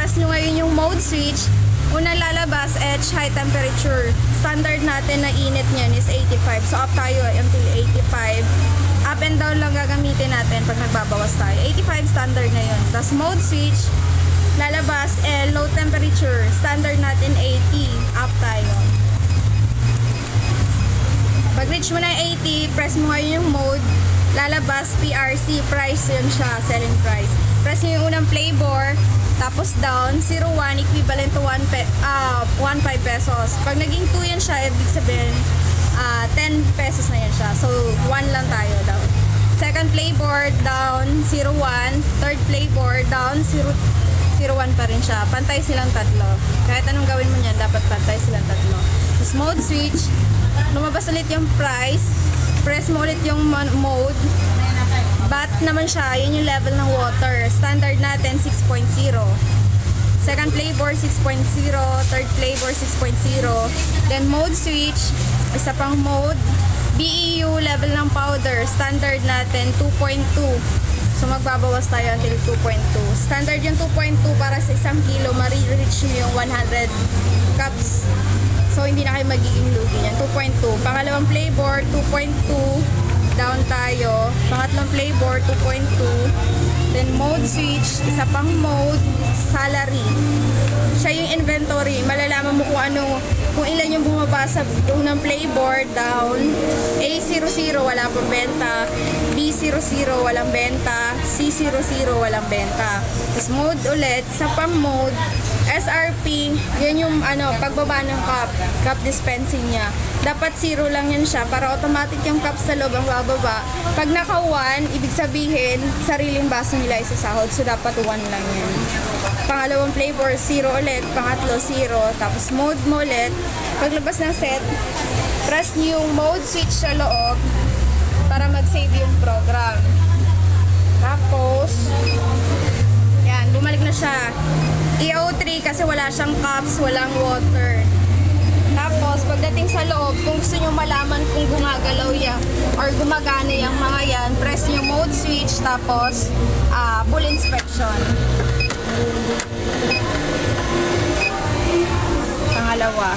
Pagbukas nyo ngayon yung mode switch, unang lalabas, edge high temperature. Standard natin na init niyan is 85. So up tayo until 85. Up and down lang gagamitin natin pag nagbabawas tayo. 85 standard na yun. Tapos mode switch, lalabas, low temperature. Standard natin 80. Up tayo. Pag reach mo na 80, press mo ngayon yung mode. Lalabas, PRC, price yun siya, selling price. Press nyo yung unang play bar, tapos down, 01, equivalent to 15 pesos. Pag naging 2 yan siya, ibig sabihin, 10 pesos na yan siya. So, 1 lang tayo down. Second play board, down, 01. Third play board, down, 01 pa rin siya. Pantay silang tatlo. Kahit anong gawin mo niyan, dapat pantay silang tatlo. Tapos mode switch, lumabas ulit yung price. Press mo ulit yung mode. Bat naman siya, yun yung level ng water. Standard natin, 6.0. Second flavor, 6.0. Third flavor, 6.0. Then mode switch, isa pang mode. BEU, level ng powder. Standard natin, 2.2. So magbabawas tayo until 2.2. Standard yung 2.2 para sa 1 kilo, ma-reach nyo yung 100 cups. So hindi na kayo magiging lugi yan. 2.2. Pangalawang flavor, 2.2. Down tayo. Pangatlong flavor, 2.2. Then mode switch, isa pang mode, salary. Siya yung inventory. Malalaman mo kung ilan yung bumaba sa unang flavor, down. A00, walang benta. B00, walang benta. C00, walang benta. Tapos mode ulit, isa pang mode, SRP, yan yung pagbaba ng cup dispensing niya. Dapat 0 lang yan siya para automatic yung cup sa loob ang bababa. Pag naka 1, ibig sabihin sariling baso nila isasahod. So dapat 1 lang yan. Pangalawang flavor, 0 ulit. Pangatlo, 0. Tapos mode mo ulit. Paglabas ng set, press nyo yung mode switch sa loob para mag-save yung program. Tapos, yan, bumalik na siya. EO3 kasi wala siyang cups, walang water. Tapos, pagdating sa loob, kung gusto nyo malaman kung gumagalaw yan or gumagana yung mga yan, press nyo mode switch, tapos full inspection. Pangalawa.